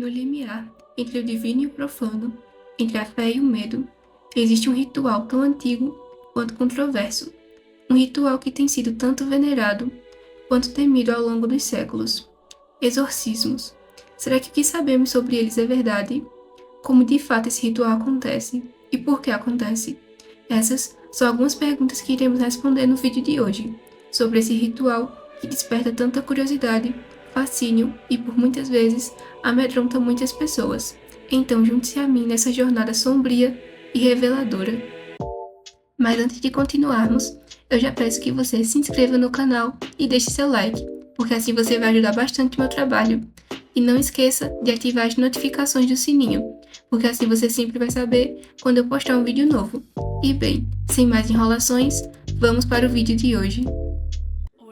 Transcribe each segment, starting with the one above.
No limiar entre o divino e o profano, entre a fé e o medo, existe um ritual tão antigo quanto controverso, um ritual que tem sido tanto venerado quanto temido ao longo dos séculos. Exorcismos. Será que o que sabemos sobre eles é verdade? Como de fato esse ritual acontece? E por que acontece? Essas são algumas perguntas que iremos responder no vídeo de hoje, sobre esse ritual que desperta tanta curiosidade, fascínio e, por muitas vezes, amedronta muitas pessoas. Então junte-se a mim nessa jornada sombria e reveladora. Mas antes de continuarmos, eu já peço que você se inscreva no canal e deixe seu like, porque assim você vai ajudar bastante o meu trabalho. E não esqueça de ativar as notificações do sininho, porque assim você sempre vai saber quando eu postar um vídeo novo. E bem, sem mais enrolações, vamos para o vídeo de hoje.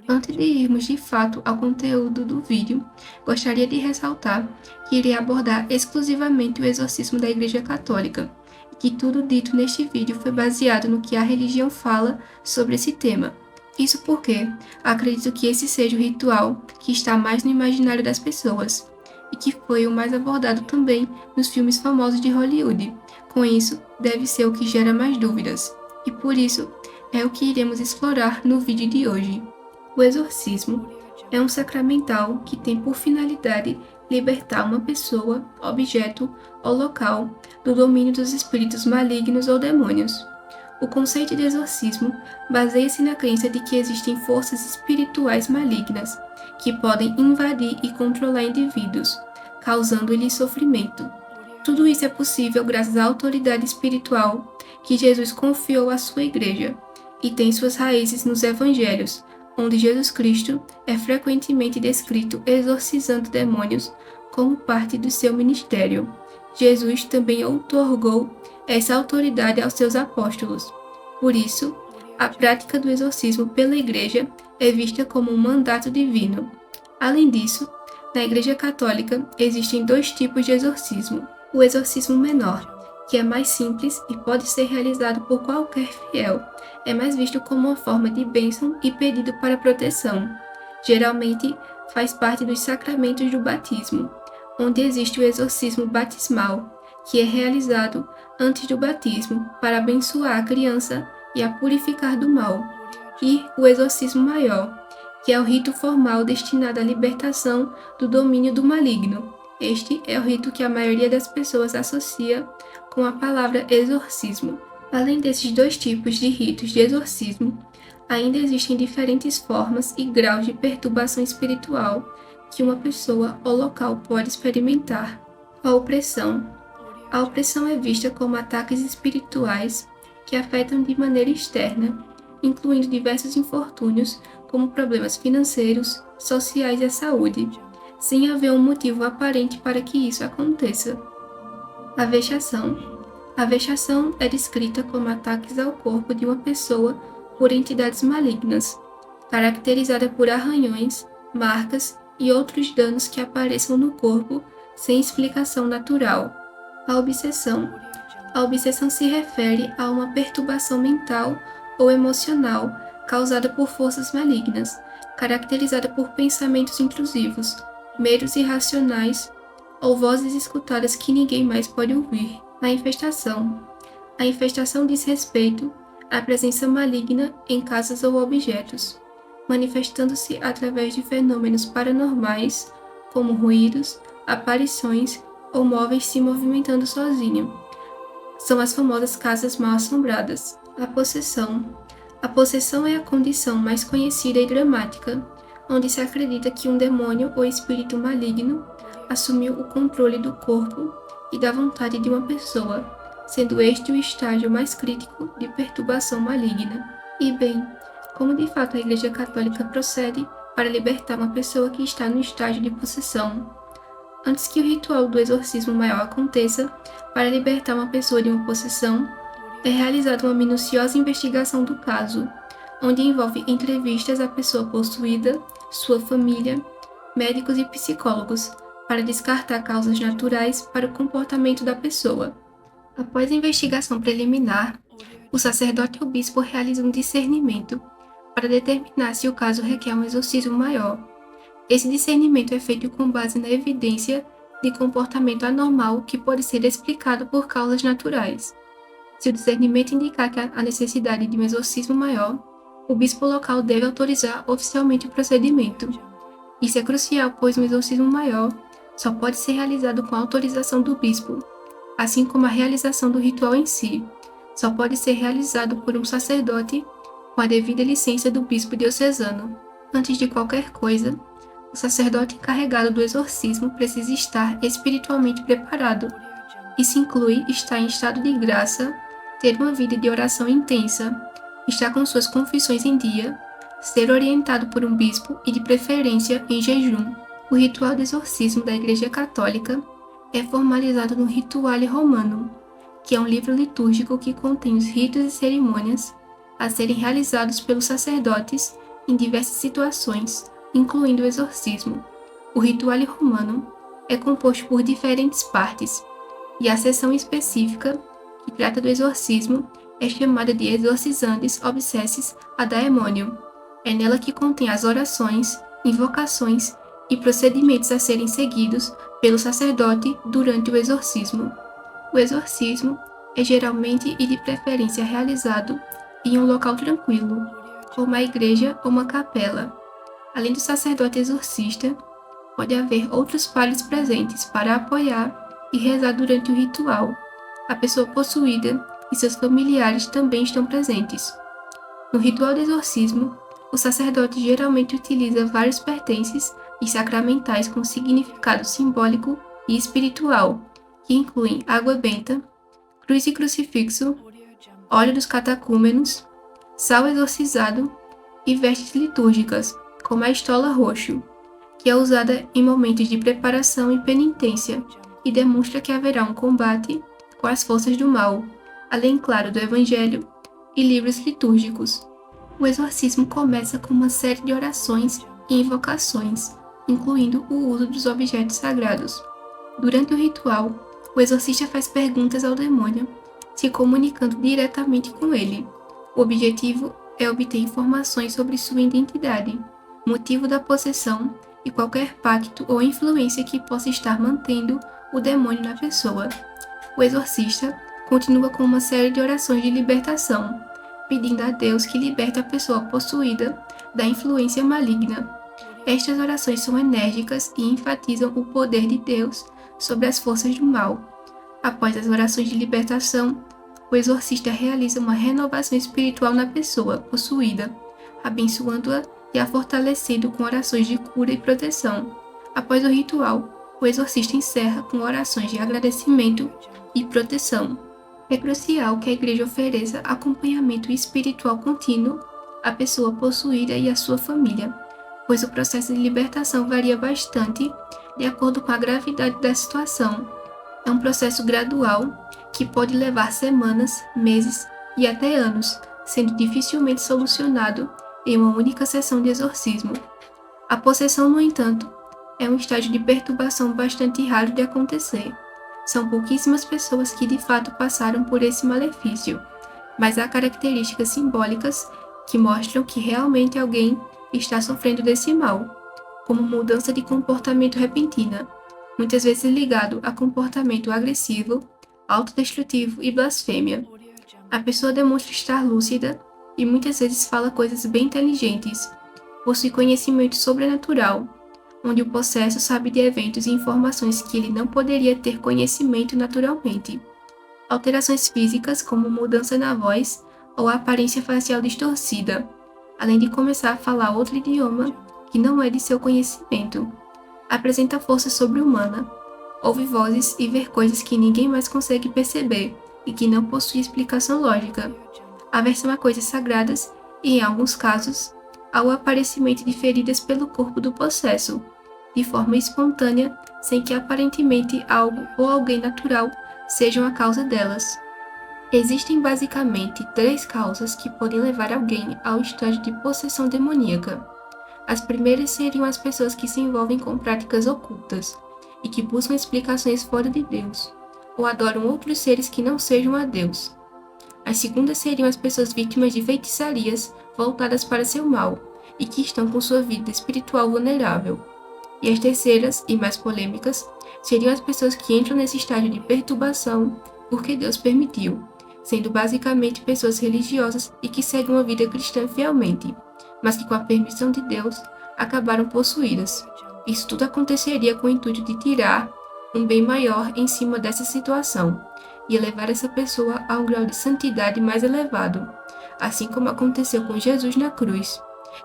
Antes de irmos de fato ao conteúdo do vídeo, gostaria de ressaltar que irei abordar exclusivamente o exorcismo da Igreja Católica, e que tudo dito neste vídeo foi baseado no que a religião fala sobre esse tema. Isso porque acredito que esse seja o ritual que está mais no imaginário das pessoas, e que foi o mais abordado também nos filmes famosos de Hollywood. Com isso, deve ser o que gera mais dúvidas, e por isso é o que iremos explorar no vídeo de hoje. O exorcismo é um sacramental que tem por finalidade libertar uma pessoa, objeto ou local do domínio dos espíritos malignos ou demônios. O conceito de exorcismo baseia-se na crença de que existem forças espirituais malignas que podem invadir e controlar indivíduos, causando-lhes sofrimento. Tudo isso é possível graças à autoridade espiritual que Jesus confiou à sua igreja e tem suas raízes nos evangelhos, onde Jesus Cristo é frequentemente descrito exorcizando demônios como parte do seu ministério. Jesus também outorgou essa autoridade aos seus apóstolos. Por isso, a prática do exorcismo pela Igreja é vista como um mandato divino. Além disso, na Igreja Católica existem dois tipos de exorcismo. O exorcismo menor, que é mais simples e pode ser realizado por qualquer fiel, é mais visto como uma forma de bênção e pedido para proteção. Geralmente, faz parte dos sacramentos do batismo, onde existe o exorcismo batismal, que é realizado antes do batismo para abençoar a criança e a purificar do mal, e o exorcismo maior, que é o rito formal destinado à libertação do domínio do maligno. Este é o rito que a maioria das pessoas associa com a palavra exorcismo. Além desses dois tipos de ritos de exorcismo, ainda existem diferentes formas e graus de perturbação espiritual que uma pessoa ou local pode experimentar. A opressão. A opressão é vista como ataques espirituais que afetam de maneira externa, incluindo diversos infortúnios, como problemas financeiros, sociais e a saúde, sem haver um motivo aparente para que isso aconteça. A vexação. A vexação é descrita como ataques ao corpo de uma pessoa por entidades malignas, caracterizada por arranhões, marcas e outros danos que apareçam no corpo sem explicação natural. A obsessão. A obsessão se refere a uma perturbação mental ou emocional causada por forças malignas, caracterizada por pensamentos intrusivos, medos irracionais ou vozes escutadas que ninguém mais pode ouvir. A infestação. A infestação diz respeito à presença maligna em casas ou objetos, manifestando-se através de fenômenos paranormais, como ruídos, aparições ou móveis se movimentando sozinho. São as famosas casas mal-assombradas. A possessão. A possessão é a condição mais conhecida e dramática, onde se acredita que um demônio ou espírito maligno assumiu o controle do corpo e da vontade de uma pessoa, sendo este o estágio mais crítico de perturbação maligna. E bem, como de fato a Igreja Católica procede para libertar uma pessoa que está no estágio de possessão? Antes que o ritual do exorcismo maior aconteça, para libertar uma pessoa de uma possessão, é realizada uma minuciosa investigação do caso, onde envolve entrevistas à pessoa possuída, sua família, médicos e psicólogos, para descartar causas naturais para o comportamento da pessoa. Após a investigação preliminar, o sacerdote ou bispo realiza um discernimento para determinar se o caso requer um exorcismo maior. Esse discernimento é feito com base na evidência de comportamento anormal que pode ser explicado por causas naturais. Se o discernimento indicar que há necessidade de um exorcismo maior, o bispo local deve autorizar oficialmente o procedimento. Isso é crucial, pois um exorcismo maior só pode ser realizado com a autorização do bispo, assim como a realização do ritual em si só pode ser realizado por um sacerdote com a devida licença do bispo diocesano. Antes de qualquer coisa, o sacerdote encarregado do exorcismo precisa estar espiritualmente preparado. Isso inclui estar em estado de graça, ter uma vida de oração intensa, estar com suas confissões em dia, ser orientado por um bispo e, de preferência, em jejum. O ritual de exorcismo da Igreja Católica é formalizado no Rituale Romanum, que é um livro litúrgico que contém os ritos e cerimônias a serem realizados pelos sacerdotes em diversas situações, incluindo o exorcismo. O Rituale Romanum é composto por diferentes partes, e a seção específica que trata do exorcismo é chamada de Exorcizandis Obsessis ad Daemonium. É nela que contém as orações, invocações e procedimentos a serem seguidos pelo sacerdote durante o exorcismo. O exorcismo é geralmente e de preferência realizado em um local tranquilo, como uma igreja ou uma capela. Além do sacerdote exorcista, pode haver outros padres presentes para apoiar e rezar durante o ritual. A pessoa possuída e seus familiares também estão presentes. No ritual de exorcismo, o sacerdote geralmente utiliza vários pertences e sacramentais com significado simbólico e espiritual, que incluem água benta, cruz e crucifixo, óleo dos catecúmenos, sal exorcizado e vestes litúrgicas, como a estola roxo, que é usada em momentos de preparação e penitência e demonstra que haverá um combate com as forças do mal, além, claro, do Evangelho e livros litúrgicos. O exorcismo começa com uma série de orações e invocações, incluindo o uso dos objetos sagrados. Durante o ritual, o exorcista faz perguntas ao demônio, se comunicando diretamente com ele. O objetivo é obter informações sobre sua identidade, motivo da possessão e qualquer pacto ou influência que possa estar mantendo o demônio na pessoa. O exorcista continua com uma série de orações de libertação, pedindo a Deus que liberte a pessoa possuída da influência maligna. Estas orações são enérgicas e enfatizam o poder de Deus sobre as forças do mal. Após as orações de libertação, o exorcista realiza uma renovação espiritual na pessoa possuída, abençoando-a e a fortalecendo com orações de cura e proteção. Após o ritual, o exorcista encerra com orações de agradecimento e proteção. É crucial que a Igreja ofereça acompanhamento espiritual contínuo à pessoa possuída e à sua família, pois o processo de libertação varia bastante de acordo com a gravidade da situação. É um processo gradual que pode levar semanas, meses e até anos, sendo dificilmente solucionado em uma única sessão de exorcismo. A possessão, no entanto, é um estágio de perturbação bastante raro de acontecer. São pouquíssimas pessoas que de fato passaram por esse malefício, mas há características simbólicas que mostram que realmente alguém está sofrendo desse mal, como mudança de comportamento repentina, muitas vezes ligado a comportamento agressivo, autodestrutivo e blasfêmia. A pessoa demonstra estar lúcida e muitas vezes fala coisas bem inteligentes, possui conhecimento sobrenatural, onde o possesso sabe de eventos e informações que ele não poderia ter conhecimento naturalmente. Alterações físicas, como mudança na voz ou a aparência facial distorcida, além de começar a falar outro idioma que não é de seu conhecimento. Apresenta força sobre-humana, ouve vozes e vê coisas que ninguém mais consegue perceber e que não possui explicação lógica. Aversão a coisas sagradas e, em alguns casos, ao aparecimento de feridas pelo corpo do possesso, de forma espontânea, sem que aparentemente algo ou alguém natural sejam a causa delas. Existem basicamente 3 causas que podem levar alguém ao estágio de possessão demoníaca. As primeiras seriam as pessoas que se envolvem com práticas ocultas e que buscam explicações fora de Deus, ou adoram outros seres que não sejam a Deus. As segundas seriam as pessoas vítimas de feitiçarias voltadas para seu mal e que estão com sua vida espiritual vulnerável. E as terceiras, e mais polêmicas, seriam as pessoas que entram nesse estágio de perturbação porque Deus permitiu, sendo basicamente pessoas religiosas e que seguem uma vida cristã fielmente, mas que com a permissão de Deus acabaram possuídas. Isso tudo aconteceria com o intuito de tirar um bem maior em cima dessa situação e elevar essa pessoa a um grau de santidade mais elevado, assim como aconteceu com Jesus na cruz,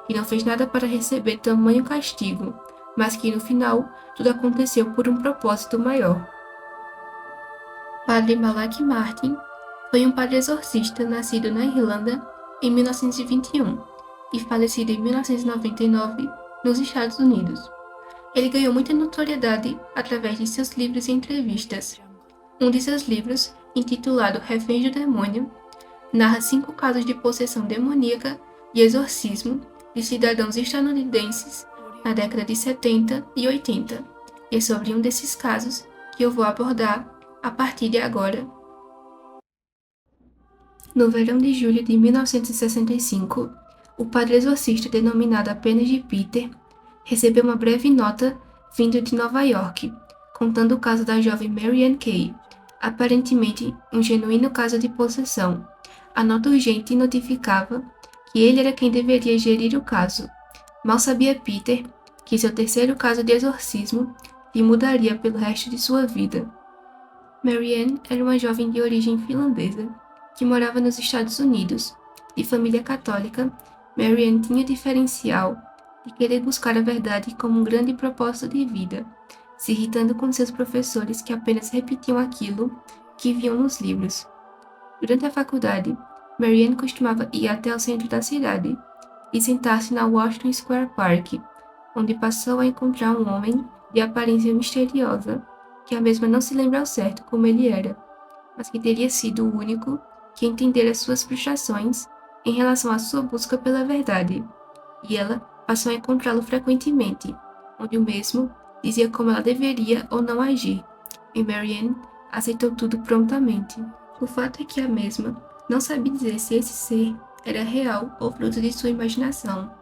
que não fez nada para receber tamanho castigo, mas que no final tudo aconteceu por um propósito maior. Padre Malak Martin foi um padre exorcista nascido na Irlanda em 1921 e falecido em 1999 nos Estados Unidos. Ele ganhou muita notoriedade através de seus livros e entrevistas. Um de seus livros, intitulado Reféns do Demônio, narra 5 casos de possessão demoníaca e exorcismo de cidadãos estadunidenses na década de 70 e 80. E é sobre um desses casos que eu vou abordar a partir de agora. No verão de julho de 1965, o padre exorcista denominado apenas de Peter recebeu uma breve nota vindo de Nova York, contando o caso da jovem Mary Ann Kay, aparentemente um genuíno caso de possessão. A nota urgente notificava que ele era quem deveria gerir o caso. Mal sabia Peter que seu terceiro caso de exorcismo lhe mudaria pelo resto de sua vida. Mary Ann era uma jovem de origem finlandesa que morava nos Estados Unidos. De família católica, Mary Ann tinha o diferencial de querer buscar a verdade como um grande propósito de vida, se irritando com seus professores que apenas repetiam aquilo que viam nos livros. Durante a faculdade, Mary Ann costumava ir até o centro da cidade e sentar-se na Washington Square Park, onde passou a encontrar um homem de aparência misteriosa, que a mesma não se lembra ao certo como ele era, mas que teria sido o único que entendera suas frustrações em relação à sua busca pela verdade, e ela passou a encontrá-lo frequentemente, onde o mesmo dizia como ela deveria ou não agir, e Mary Ann aceitou tudo prontamente. O fato é que a mesma não sabia dizer se esse ser era real ou fruto de sua imaginação,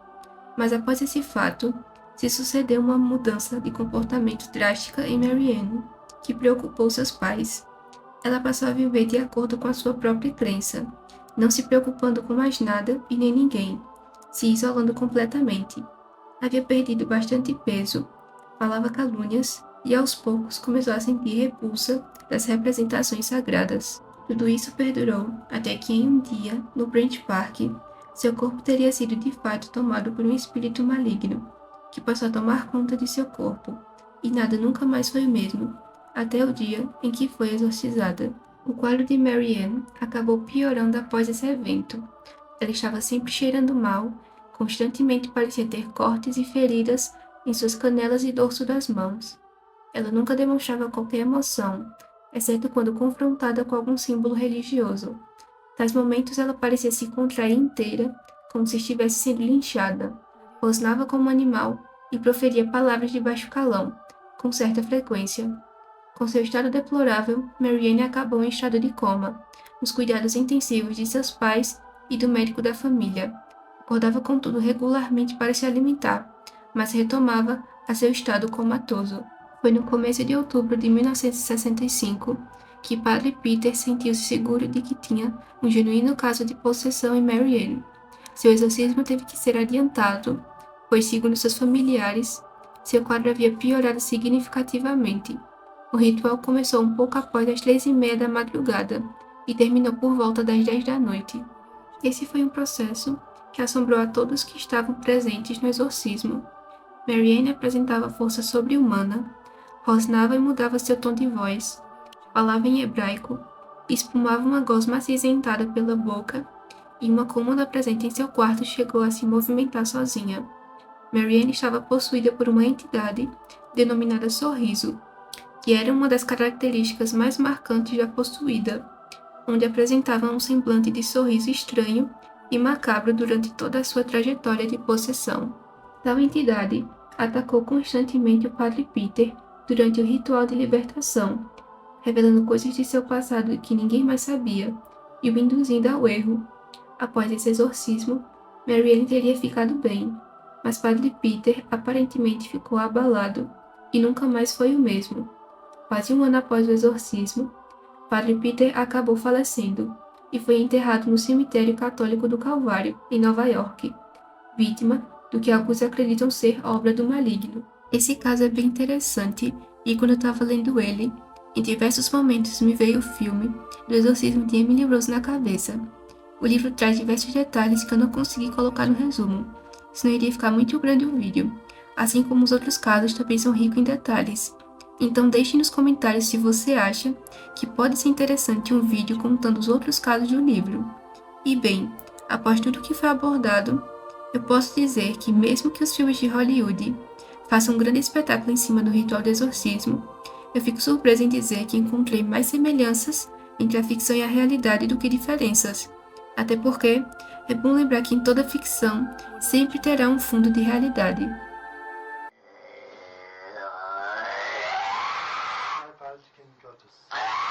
mas após esse fato, se sucedeu uma mudança de comportamento drástica em Mary Ann, que preocupou seus pais. Ela passou a viver de acordo com a sua própria crença, não se preocupando com mais nada e nem ninguém, se isolando completamente. Havia perdido bastante peso, falava calúnias e aos poucos começou a sentir repulsa das representações sagradas. Tudo isso perdurou até que em um dia, no Brent Park, seu corpo teria sido de fato tomado por um espírito maligno, que passou a tomar conta de seu corpo, e nada nunca mais foi o mesmo, até o dia em que foi exorcizada. O quadro de Mary Ann acabou piorando após esse evento. Ela estava sempre cheirando mal, constantemente parecia ter cortes e feridas em suas canelas e dorso das mãos. Ela nunca demonstrava qualquer emoção, exceto quando confrontada com algum símbolo religioso. Tais momentos ela parecia se contrair inteira, como se estivesse sendo linchada. Rosnava como um animal e proferia palavras de baixo calão, com certa frequência. Com seu estado deplorável, Mary Ann acabou em estado de coma, nos cuidados intensivos de seus pais e do médico da família. Acordava contudo regularmente para se alimentar, mas retomava a seu estado comatoso. Foi no começo de outubro de 1965 que Padre Peter sentiu-se seguro de que tinha um genuíno caso de possessão em Mary Ann. Seu exorcismo teve que ser adiantado, pois, segundo seus familiares, seu quadro havia piorado significativamente. O ritual começou um pouco após as 3:30 da madrugada e terminou por volta das 10 da noite. Esse foi um processo que assombrou a todos que estavam presentes no exorcismo. Mary Ann apresentava força sobre-humana, rosnava e mudava seu tom de voz, falava em hebraico, espumava uma gosma acinzentada pela boca e uma cômoda presente em seu quarto chegou a se movimentar sozinha. Mary Ann estava possuída por uma entidade denominada sorriso, que era uma das características mais marcantes da possuída, onde apresentava um semblante de sorriso estranho e macabro durante toda a sua trajetória de possessão. Tal entidade atacou constantemente o Padre Peter durante o ritual de libertação, revelando coisas de seu passado que ninguém mais sabia e o induzindo ao erro. Após esse exorcismo, Mary Ann teria ficado bem, mas Padre Peter aparentemente ficou abalado e nunca mais foi o mesmo. Quase um ano após o exorcismo, Padre Peter acabou falecendo e foi enterrado no cemitério católico do Calvário, em Nova York, vítima do que alguns acreditam ser obra do maligno. Esse caso é bem interessante e quando eu estava lendo ele, em diversos momentos me veio o filme do exorcismo de Emily Rose na cabeça. O livro traz diversos detalhes que eu não consegui colocar no resumo, senão iria ficar muito grande o vídeo, assim como os outros casos também são ricos em detalhes. Então deixe nos comentários se você acha que pode ser interessante um vídeo contando os outros casos do livro. E bem, após tudo que foi abordado, eu posso dizer que mesmo que os filmes de Hollywood façam um grande espetáculo em cima do ritual do exorcismo, eu fico surpresa em dizer que encontrei mais semelhanças entre a ficção e a realidade do que diferenças. Até porque é bom lembrar que em toda ficção sempre terá um fundo de realidade. My bad, you can go to sleep.